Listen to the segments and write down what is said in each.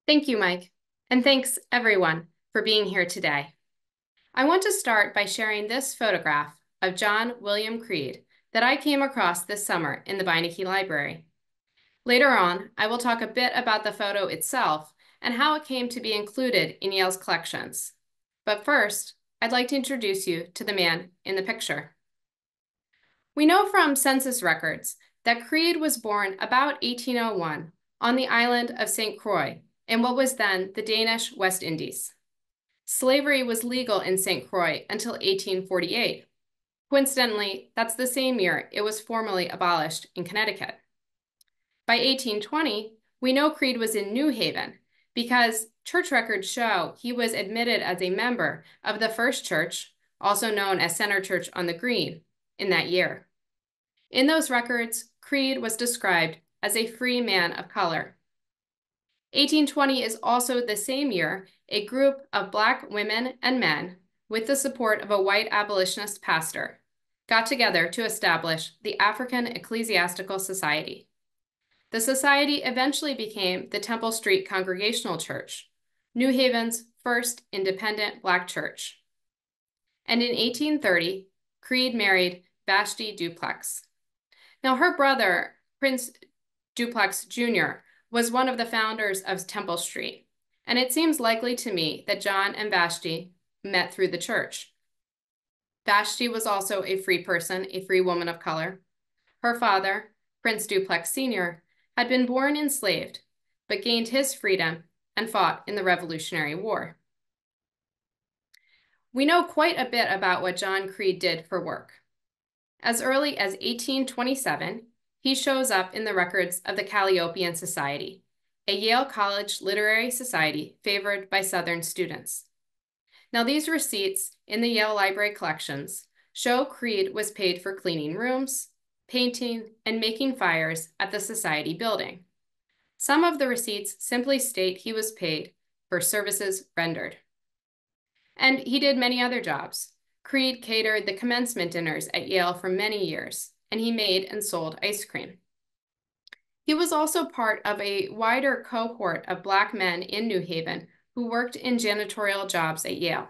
Thank you, Mike, and thanks everyone for being here today. I want to start by sharing this photograph of John William Creed that I came across this summer in the Beinecke Library. Later on, I will talk a bit about the photo itself and how it came to be included in Yale's collections. But first, I'd like to introduce you to the man in the picture. We know from census records that Creed was born about 1801 on the island of St. Croix in what was then the Danish West Indies. Slavery was legal in St. Croix until 1848. Coincidentally, that's the same year it was formally abolished in Connecticut. By 1820, we know Creed was in New Haven because church records show he was admitted as a member of the First Church, also known as Center Church on the Green, in that year. In those records, Creed was described as a free man of color. 1820 is also the same year a group of Black women and men, with the support of a white abolitionist pastor, got together to establish the African Ecclesiastical Society. The society eventually became the Temple Street Congregational Church, New Haven's first independent Black church. And in 1830, Creed married Vashti Duplex. Now, her brother, Prince Duplex Jr., was one of the founders of Temple Street, and it seems likely to me that John and Vashti met through the church. Vashti was also a free person, a free woman of color. Her father, Prince Duplex Sr., had been born enslaved, but gained his freedom and fought in the Revolutionary War. We know quite a bit about what John Creed did for work. As early as 1827, he shows up in the records of the Calliopean Society, a Yale College literary society favored by Southern students. Now, these receipts in the Yale Library collections show Creed was paid for cleaning rooms, painting, and making fires at the society building. Some of the receipts simply state he was paid for services rendered. And he did many other jobs. Creed catered the commencement dinners at Yale for many years, and he made and sold ice cream. He was also part of a wider cohort of Black men in New Haven who worked in janitorial jobs at Yale.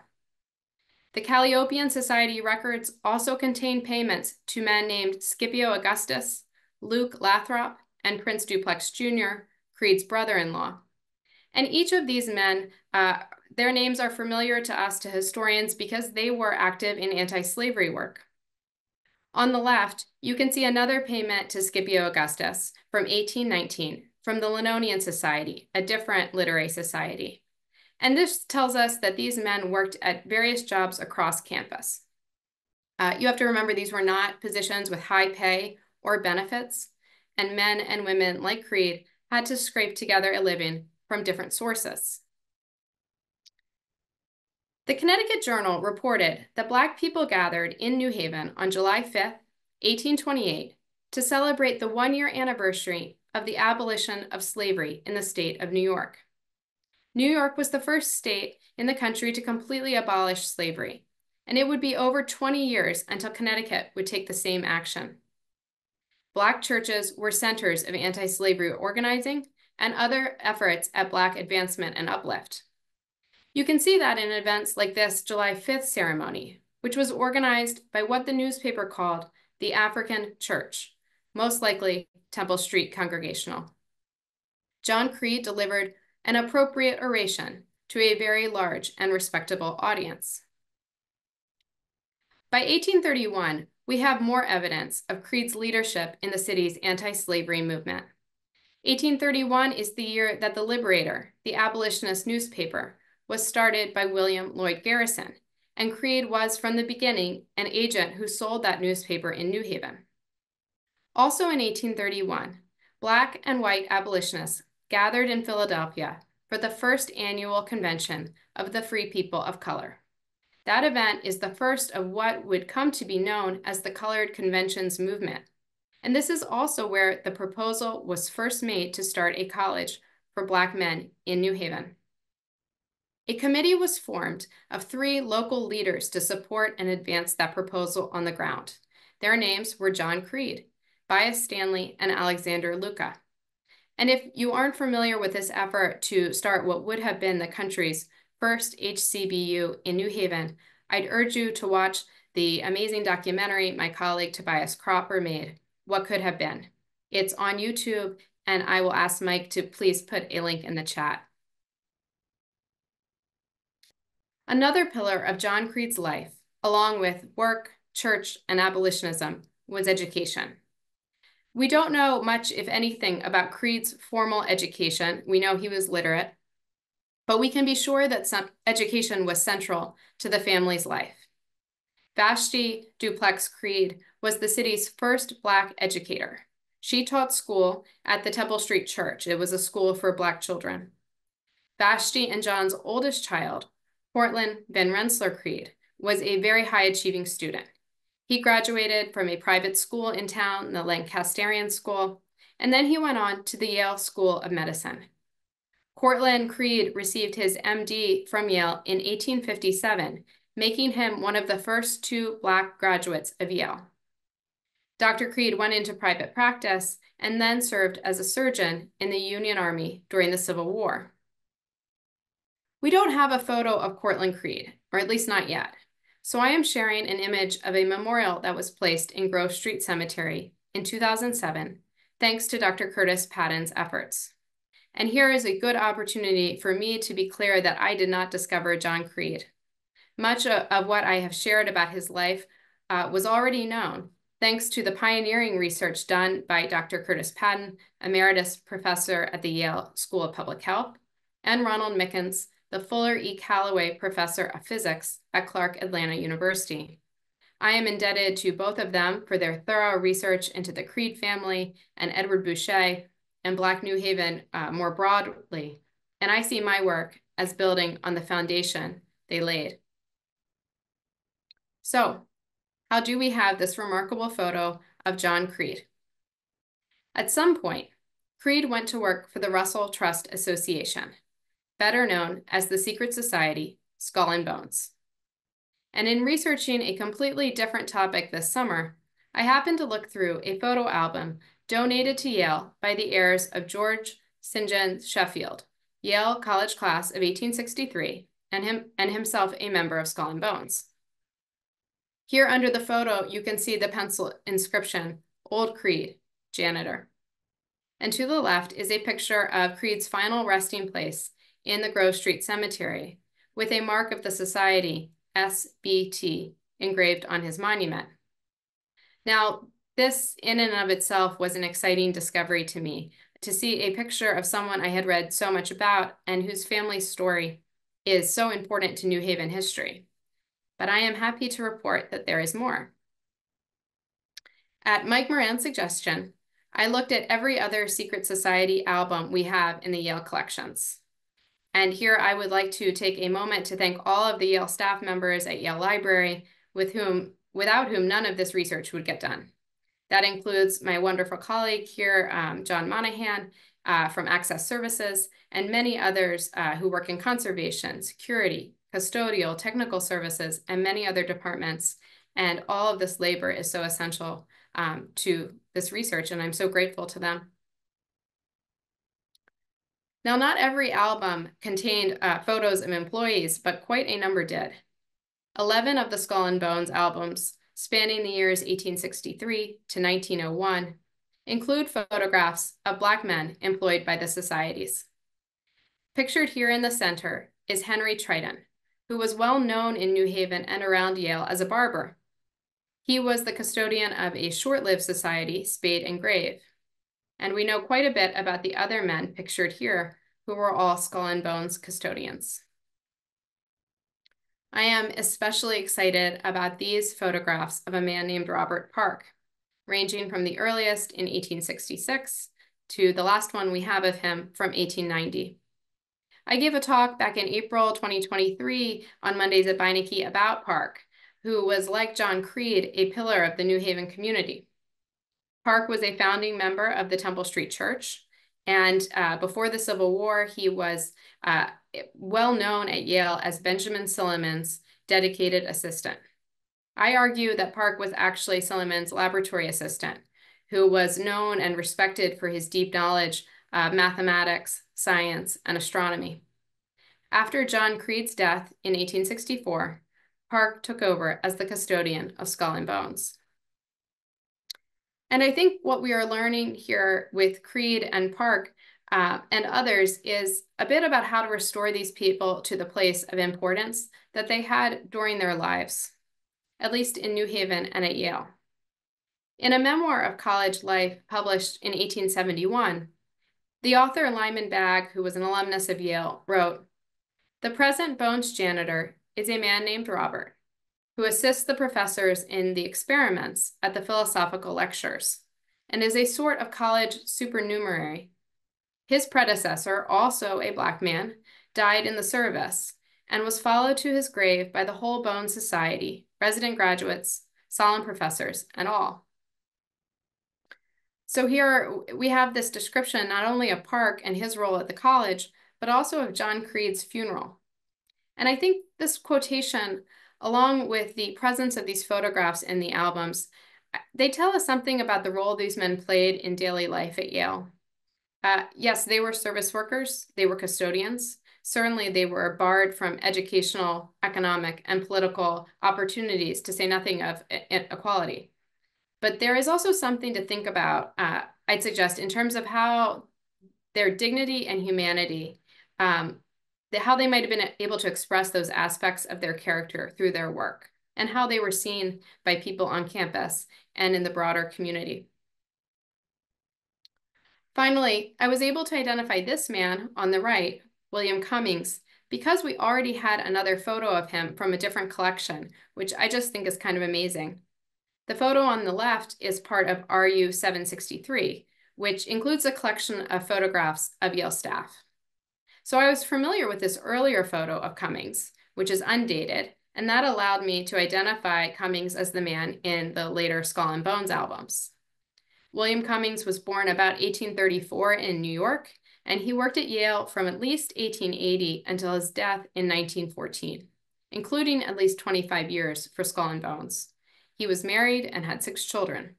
The Calliopean Society records also contain payments to men named Scipio Augustus, Luke Lathrop, and Prince Duplex Jr., Creed's brother-in-law. And each of these men, their names are familiar to us, to historians, because they were active in anti-slavery work. On the left, you can see another payment to Scipio Augustus from 1819 from the Linonian Society, a different literary society. And this tells us that these men worked at various jobs across campus. You have to remember these were not positions with high pay or benefits, and men and women like Creed had to scrape together a living from different sources. The Connecticut Journal reported that Black people gathered in New Haven on July 5th, 1828, to celebrate the one-year anniversary of the abolition of slavery in the state of New York. New York was the first state in the country to completely abolish slavery, and it would be over 20 years until Connecticut would take the same action. Black churches were centers of anti-slavery organizing and other efforts at Black advancement and uplift. You can see that in events like this July 5th ceremony, which was organized by what the newspaper called the African Church, most likely Temple Street Congregational. John Creed delivered an appropriate oration to a very large and respectable audience. By 1831, we have more evidence of Creed's leadership in the city's anti-slavery movement. 1831 is the year that the Liberator, the abolitionist newspaper, was started by William Lloyd Garrison, and Creed was from the beginning an agent who sold that newspaper in New Haven. Also in 1831, Black and white abolitionists gathered in Philadelphia for the first annual convention of the Free People of Color. That event is the first of what would come to be known as the Colored Conventions movement. And this is also where the proposal was first made to start a college for Black men in New Haven. A committee was formed of 3 local leaders to support and advance that proposal on the ground. Their names were John Creed, Bias Stanley, and Alexander Luca. And if you aren't familiar with this effort to start what would have been the country's first HCBU in New Haven, I'd urge you to watch the amazing documentary my colleague Tobias Cropper made, What Could Have Been. It's on YouTube, and I will ask Mike to please put a link in the chat. Another pillar of John Creed's life, along with work, church, and abolitionism, was education. We don't know much, if anything, about Creed's formal education. We know he was literate, but we can be sure that some education was central to the family's life. Vashti Duplex Creed was the city's first Black educator. She taught school at the Temple Street Church. It was a school for Black children. Vashti and John's oldest child, Portland Van Rensselaer Creed, was a very high-achieving student. He graduated from a private school in town, the Lancasterian School, and then he went on to the Yale School of Medicine. Cortland Creed received his MD from Yale in 1857, making him one of the first 2 Black graduates of Yale. Dr. Creed went into private practice and then served as a surgeon in the Union Army during the Civil War. We don't have a photo of Cortland Creed, or at least not yet. So I am sharing an image of a memorial that was placed in Grove Street Cemetery in 2007, thanks to Dr. Curtis Patton's efforts. And here is a good opportunity for me to be clear that I did not discover John Creed. Much of what I have shared about his life was already known, thanks to the pioneering research done by Dr. Curtis Patton, Emeritus Professor at the Yale School of Public Health, and Ronald Mickens, the Fuller E. Callaway Professor of Physics at Clark Atlanta University. I am indebted to both of them for their thorough research into the Creed family and Edward Boucher and Black New Haven more broadly, and I see my work as building on the foundation they laid. So, how do we have this remarkable photo of John Creed? At some point, Creed went to work for the Russell Trust Association, better known as the secret society, Skull and Bones. And in researching a completely different topic this summer, I happened to look through a photo album donated to Yale by the heirs of George St. John Sheffield, Yale College class of 1863, and himself a member of Skull and Bones. Here under the photo, you can see the pencil inscription, Old Creed, Janitor. And to the left is a picture of Creed's final resting place in the Grove Street Cemetery, with a mark of the society, SBT, engraved on his monument. Now, this in and of itself was an exciting discovery to me, to see a picture of someone I had read so much about and whose family story is so important to New Haven history. But I am happy to report that there is more. At Mike Moran's suggestion, I looked at every other secret society album we have in the Yale collections. And here I would like to take a moment to thank all of the Yale staff members at Yale Library, without whom none of this research would get done. That includes my wonderful colleague here, John Monahan from Access Services, and many others who work in conservation, security, custodial, technical services, and many other departments. And all of this labor is so essential to this research, and I'm so grateful to them. Now, not every album contained photos of employees, but quite a number did. 11 of the Skull and Bones albums, spanning the years 1863 to 1901, include photographs of Black men employed by the societies. Pictured here in the center is Henry Triton, who was well known in New Haven and around Yale as a barber. He was the custodian of a short-lived society, Spade and Grave. And we know quite a bit about the other men pictured here, who were all Skull and Bones custodians. I am especially excited about these photographs of a man named Robert Park, ranging from the earliest in 1866 to the last one we have of him from 1890. I gave a talk back in April 2023 on Mondays at Beinecke about Park, who was, like John Creed, a pillar of the New Haven community. Park was a founding member of the Temple Street Church, and before the Civil War, he was well known at Yale as Benjamin Silliman's dedicated assistant. I argue that Park was actually Silliman's laboratory assistant, who was known and respected for his deep knowledge mathematics, science, and astronomy. After John Creed's death in 1864, Park took over as the custodian of Skull and Bones. And I think what we are learning here with Creed and Park and others is a bit about how to restore these people to the place of importance that they had during their lives, at least in New Haven and at Yale. In a memoir of college life published in 1871, the author Lyman Bagg, who was an alumnus of Yale, wrote, "The present Bones janitor is a man named Robert, who assists the professors in the experiments at the philosophical lectures, and is a sort of college supernumerary. His predecessor, also a black man, died in the service, and was followed to his grave by the whole Bones Society, resident graduates, solemn professors, and all." So here we have this description not only of Park and his role at the college, but also of John Creed's funeral. And I think this quotation, along with the presence of these photographs in the albums, they tell us something about the role these men played in daily life at Yale. Yes, they were service workers, they were custodians. Certainly they were barred from educational, economic, and political opportunities, to say nothing of equality. But there is also something to think about, I'd suggest, in terms of how their dignity and humanity, how they might have been able to express those aspects of their character through their work, and how they were seen by people on campus and in the broader community. Finally, I was able to identify this man on the right, William Cummings, because we already had another photo of him from a different collection, which I just think is kind of amazing. The photo on the left is part of RU 763, which includes a collection of photographs of Yale staff. So I was familiar with this earlier photo of Cummings, which is undated, and that allowed me to identify Cummings as the man in the later Skull and Bones albums. William Cummings was born about 1834 in New York, and he worked at Yale from at least 1880 until his death in 1914, including at least 25 years for Skull and Bones. He was married and had 6 children.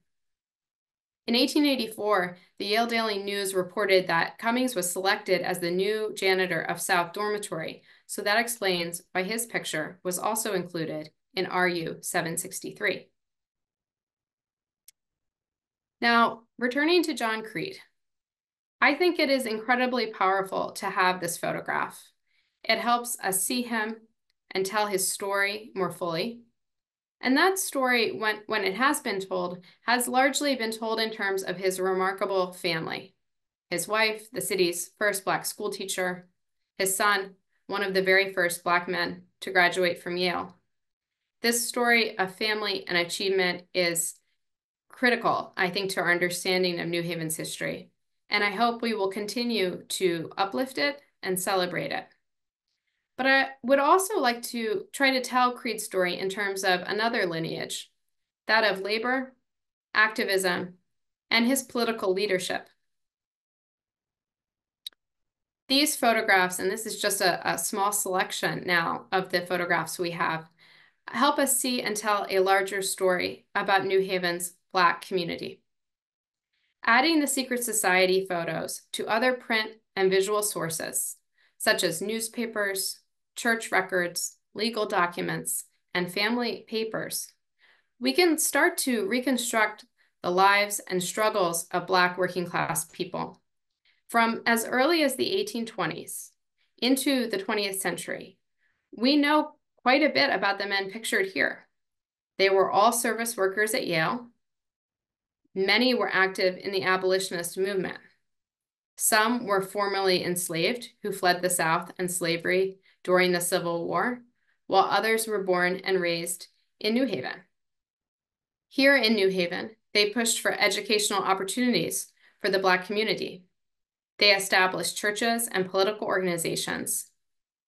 In 1884, the Yale Daily News reported that Cummings was selected as the new janitor of South Dormitory, so that explains why his picture was also included in RU 763. Now, returning to John Creed, I think it is incredibly powerful to have this photograph. It helps us see him and tell his story more fully. And that story, when it has been told, has largely been told in terms of his remarkable family. His wife, the city's first Black school teacher, his son, one of the very first Black men to graduate from Yale. This story of family and achievement is critical, I think, to our understanding of New Haven's history. And I hope we will continue to uplift it and celebrate it. But I would also like to try to tell Creed's story in terms of another lineage, that of labor, activism, and his political leadership. These photographs, and this is just a small selection now of the photographs we have, help us see and tell a larger story about New Haven's Black community. Adding the secret society photos to other print and visual sources, such as newspapers, church records, legal documents, and family papers, we can start to reconstruct the lives and struggles of Black working class people from as early as the 1820s into the 20th century. We know quite a bit about the men pictured here. They were all service workers at Yale. Many were active in the abolitionist movement. Some were formerly enslaved who fled the South and slavery during the Civil War, while others were born and raised in New Haven. Here in New Haven, they pushed for educational opportunities for the Black community. They established churches and political organizations,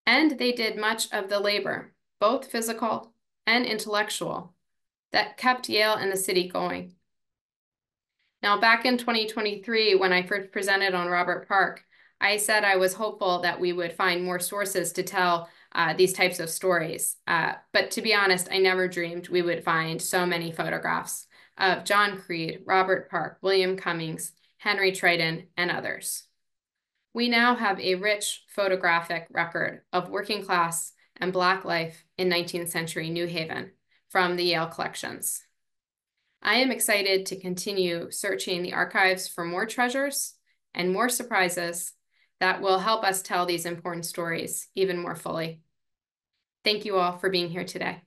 and they did much of the labor, both physical and intellectual, that kept Yale and the city going. Now, back in 2023, when I first presented on Robert Park, I said I was hopeful that we would find more sources to tell these types of stories. But to be honest, I never dreamed we would find so many photographs of John Creed, Robert Park, William Cummings, Henry Triton, and others. we now have a rich photographic record of working class and Black life in 19th century New Haven from the Yale collections. I am excited to continue searching the archives for more treasures and more surprises that will help us tell these important stories even more fully. Thank you all for being here today.